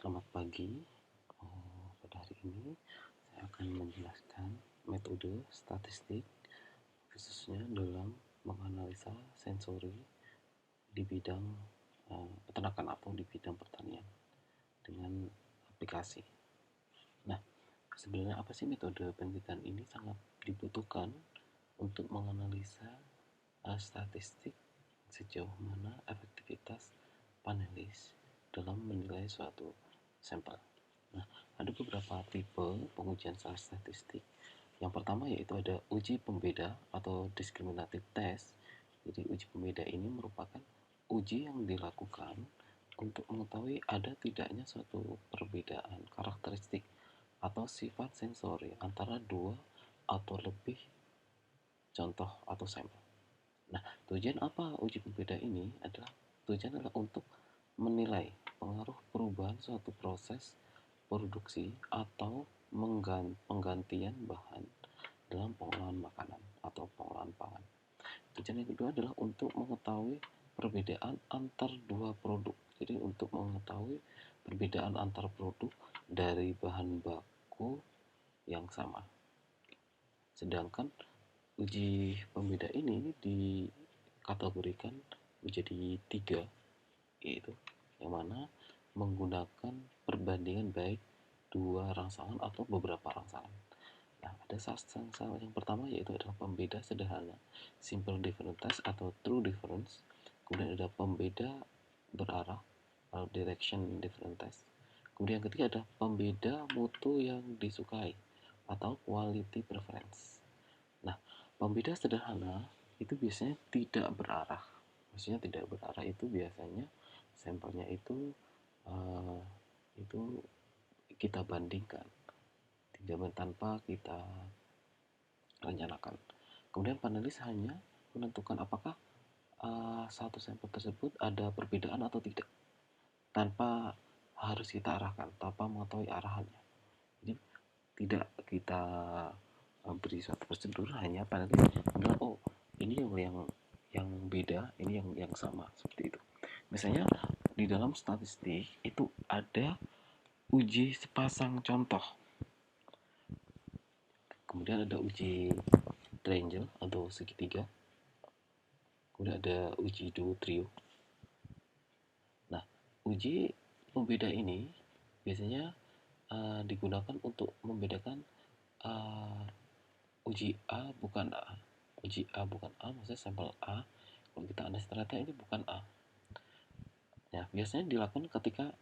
Selamat pagi. Pada hari ini saya akan menjelaskan metode statistik khususnya dalam menganalisa sensori di bidang peternakan atau di bidang pertanian dengan aplikasi. Nah, sebenarnya apa sih metode penelitian ini sangat dibutuhkan untuk menganalisa statistik sejauh mana efektivitas panelis dalam menilai suatu sampel. Nah, ada beberapa tipe pengujian secara statistik. Yang pertama yaitu ada uji pembeda atau discriminative test. Jadi uji pembeda ini merupakan uji yang dilakukan untuk mengetahui ada tidaknya suatu perbedaan karakteristik atau sifat sensori antara dua atau lebih contoh atau sampel. Nah, tujuan apa uji pembeda ini adalah untuk menilai pengaruh perubahan suatu proses produksi atau penggantian bahan dalam pengolahan makanan atau pengolahan pangan. Tujuan yang kedua adalah untuk mengetahui perbedaan antar dua produk. Jadi untuk mengetahui perbedaan antar produk dari bahan baku yang sama. Sedangkan uji pembeda ini dikategorikan menjadi 3, yaitu yang mana menggunakan perbandingan baik dua rangsangan atau beberapa rangsangan. Nah, ada yang pertama yaitu adalah pembeda sederhana, simple difference test atau true difference. Kemudian ada pembeda berarah, direction difference test. Kemudian yang ketiga ada pembeda mutu yang disukai atau quality preference. Nah, pembeda sederhana itu biasanya tidak berarah. Maksudnya tidak berarah itu biasanya sampelnya uh, itu kita bandingkan, tidak tanpa kita rencanakan. Kemudian panelis hanya menentukan apakah satu sampel tersebut ada perbedaan atau tidak, tanpa harus kita arahkan, tanpa mengetahui arahannya. Jadi tidak kita beri suatu prosedur, hanya panelis adalah ini yang beda, ini yang sama, seperti itu. Misalnya di dalam statistik itu ada uji sepasang contoh, kemudian ada uji triangle atau segitiga, kemudian ada uji duo trio. Nah, uji pembeda ini biasanya digunakan untuk membedakan uh, uji A bukan A. Uji A bukan A maksudnya sampel A, kalau kita analisis ternyata ini bukan A. Nah, biasanya dilakukan ketika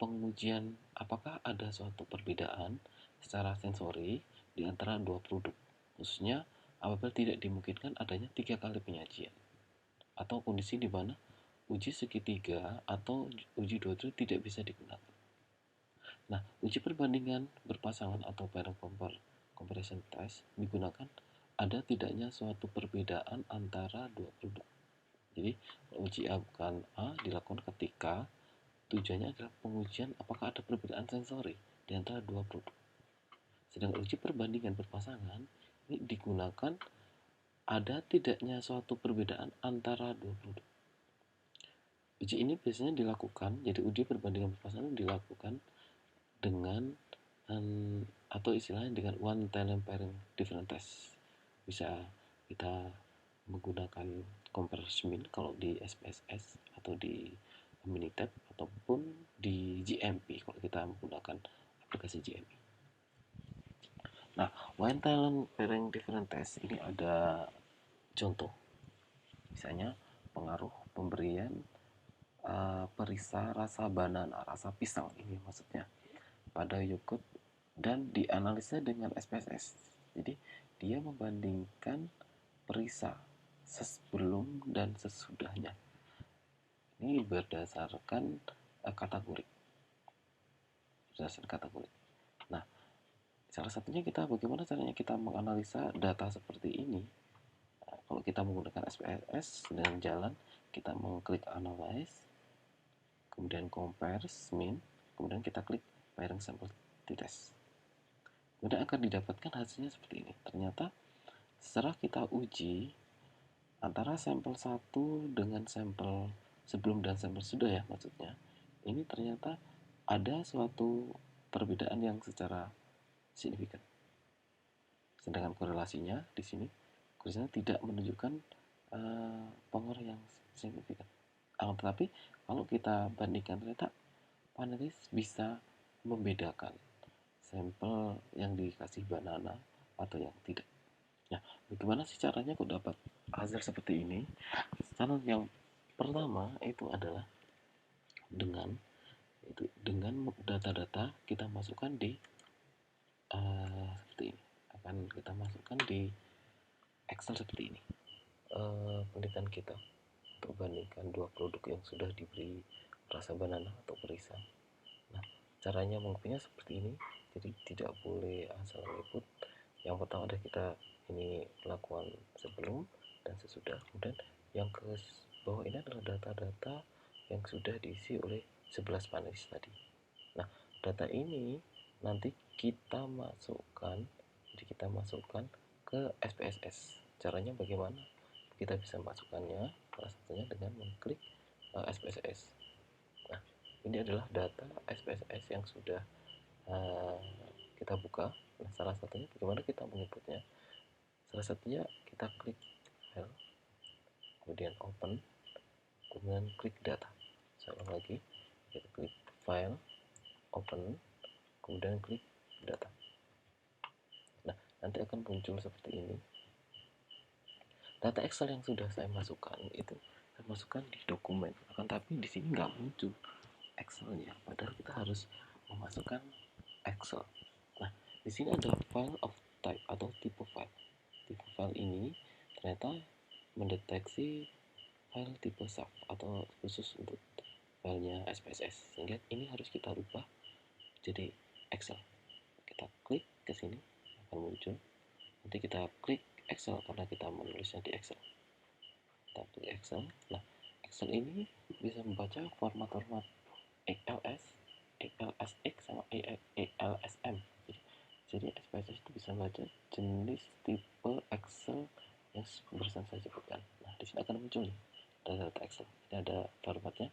pengujian apakah ada suatu perbedaan secara sensori di antara dua produk, khususnya apabila tidak dimungkinkan adanya 3 kali penyajian atau kondisi di mana uji segitiga atau uji dua itu tidak bisa digunakan. Nah, uji perbandingan berpasangan atau parent comparison test digunakan ada tidaknya suatu perbedaan antara dua produk. Jadi, uji A bukan A dilakukan ketika tujuannya adalah pengujian apakah ada perbedaan sensori di antara dua produk. Sedangkan uji perbandingan berpasangan ini digunakan ada tidaknya suatu perbedaan antara dua produk. Uji ini biasanya dilakukan, jadi uji perbandingan berpasangan dilakukan dengan atau istilahnya dengan one talent pairing different test. Bisa kita menggunakan comparison mean kalau di SPSS atau di Minitab ataupun di GMP kalau kita menggunakan aplikasi GMP. Nah, one talent pairing different test ini ada contoh. Misalnya pengaruh pemberian perisa rasa banana, rasa pisang ini maksudnya pada yogurt dan dianalisa dengan SPSS. Jadi dia membandingkan perisa sebelum dan sesudahnya. Ini berdasarkan kategori. Nah, salah satunya bagaimana caranya kita menganalisa data seperti ini. Nah, kalau kita menggunakan SPSS dengan jalan, kita mengklik analyze, kemudian compare mean, kemudian kita klik pairing sample test. Kemudian akan didapatkan hasilnya seperti ini. Ternyata setelah kita uji antara sampel 1 dengan sampel sebelum dan sampel sudah ya maksudnya, ini ternyata ada suatu perbedaan yang secara signifikan. Sedangkan korelasinya di sini tidak menunjukkan pengaruh yang signifikan. Tetapi kalau kita bandingkan, ternyata panelis bisa membedakan sampel yang dikasih banana atau yang tidak. Nah, bagaimana sih caranya kok dapat hasil seperti ini? Cara yang pertama itu adalah dengan data-data kita masukkan di seperti ini. Akan kita masukkan di Excel seperti ini. Penelitian kita untuk bandingkan dua produk yang sudah diberi rasa banana atau perisa. Nah, caranya mengukurnya seperti ini. Jadi tidak boleh asal ngikut. Yang pertama ada kita ini lakukan sebelum dan sesudah. Kemudian yang ke bawah ini adalah data-data yang sudah diisi oleh 11 panelis tadi. Nah, data ini nanti kita masukkan, ke SPSS. Caranya bagaimana? Kita bisa masukkannya salah satunya dengan mengklik SPSS. Nah, ini adalah data SPSS yang sudah kita buka. Nah, salah satunya bagaimana kita menginputnya? Salah satunya kita klik file, kemudian open, kemudian klik data. Saya ulang lagi, kita klik file, open, kemudian klik data. Nah, nanti akan muncul seperti ini. Data Excel yang sudah saya masukkan itu saya masukkan di dokumen, akan tapi di sini nggak muncul Excelnya, padahal kita harus memasukkan Excel. Nah, di sini ada file of type atau tipe file. Tipe file ini ternyata mendeteksi file tipe SAP atau khusus untuk filenya SPSS, sehingga ini harus kita rubah jadi Excel. Kita klik ke sini akan muncul. Nanti kita klik Excel karena kita menulisnya di Excel. Kita klik Excel. Nah, Excel ini bisa membaca format-format ELS, ELSX sama ELSM. Jadi SPSS itu bisa membaca jenis tipe Excel yang barusan saya sebutkan. Nah, di sini akan muncul nih data Excel. Ini ada formatnya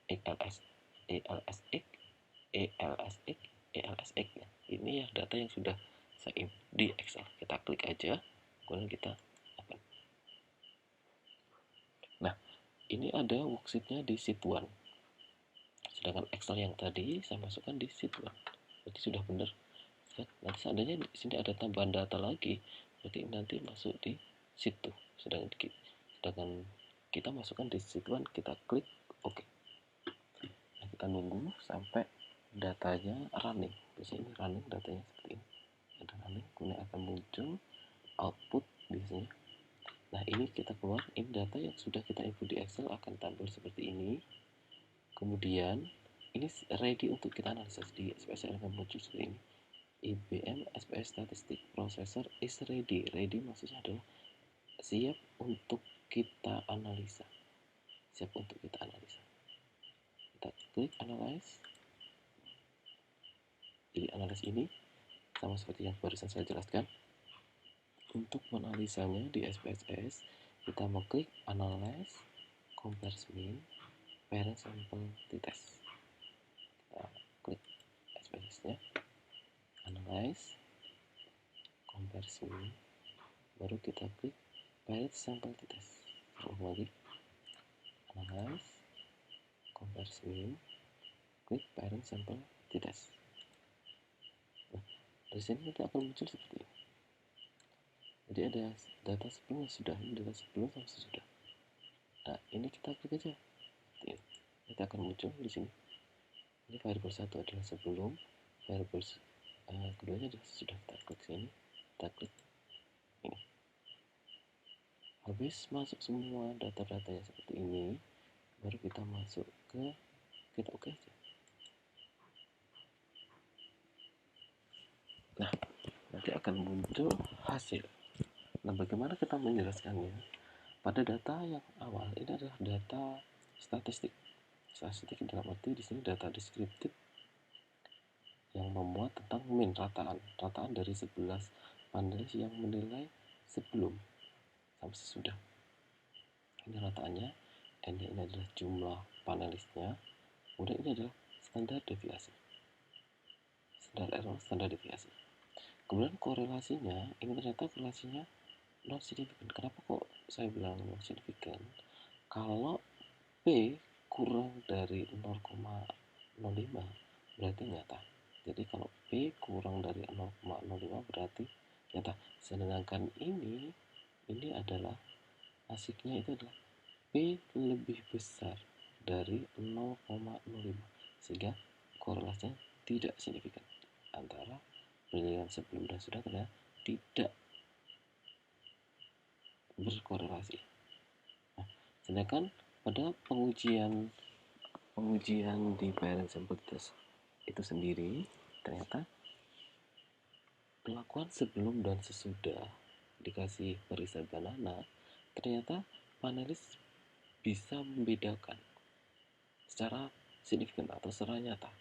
ELS, ELSX, ELSX, ELSX. Ini ya data yang sudah saya input di Excel. Kita klik aja, kemudian kita open. Nah, ini ada worksheetnya di sheet 1. Sedangkan Excel yang tadi saya masukkan di sheet 1. Berarti sudah benar. Nanti seandainya di sini ada tambahan data lagi, berarti nanti masuk di sheet 2. Sedangkan kita masukkan di sheet 1, kita klik OK. Nah, kita nunggu sampai datanya running. Biasanya ini running datanya seperti ini. Ada running, kemudian akan muncul output biasanya. Nah, ini kita keluar, ini data yang sudah kita input di Excel akan tampil seperti ini. Kemudian ini ready untuk kita analisis di SPSS akan muncul seperti ini. IBM SPS Statistik Processor is ready. Ready maksudnya adalah siap untuk kita analisa. Siap untuk kita analisa. Kita klik analyze. Jadi analyze ini sama seperti yang barusan saya jelaskan. Untuk menanalisanya di SPSS, kita mengklik analyze, compare mean, parent sample t-test. Kita klik SPSS-nya, analyze, compare mean, baru kita klik parent sample t-test. Ulang lagi, analyze, compare mean, klik parent sample t-test. Nah, dari sini kita akan muncul seperti ini. Jadi ada data sebelum dan sudah, ini data sebelum sama sesudah. Nah, ini kita klik aja. Kita akan muncul di sini. Ini variabel satu adalah sebelum, variabel keduanya adalah sesudah. Kita klik sini, kita klik ini. Habis masuk semua data-datanya seperti ini, baru kita masuk ke kita oke aja. Nah, nanti akan muncul hasil. Nah, bagaimana kita menjelaskannya? Pada data yang awal ini adalah data statistik. Statistik dalam arti di sini data deskriptif yang memuat tentang mean rataan dari 11 panelis yang menilai sebelum sampai sesudah. Ini rataannya, N ini adalah jumlah panelisnya, kemudian ini adalah standar deviasi. dan error standar deviasi. Kemudian korelasinya, ini ternyata korelasinya non signifikan. Kenapa kok saya bilang non signifikan? Kalau P kurang dari 0,05 berarti nyata. Jadi kalau P kurang dari 0,05 berarti nyata. Sedangkan ini adalah asiknya itu adalah P lebih besar dari 0,05 sehingga korelasinya tidak signifikan antara penilaian sebelum dan sudah ternyata tidak berkorelasi. Nah, sedangkan pada pengujian di parent sample test itu sendiri ternyata pelakuan sebelum dan sesudah dikasih perisai banana, ternyata panelis bisa membedakan secara signifikan atau secara nyata,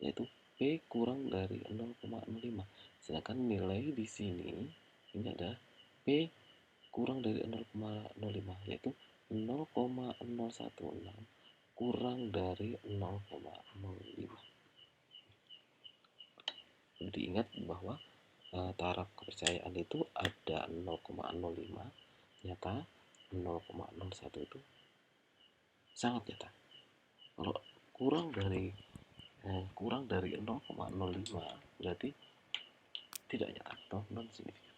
yaitu P kurang dari 0,05. Sedangkan nilai di sini ini ada P kurang dari 0,05, yaitu 0,016 kurang dari 0,05. Diingat bahwa taraf kepercayaan itu ada 0,05 nyata, 0,01 itu sangat nyata. Kalau kurang dari 0,05 berarti tidak nyata atau non signifikan.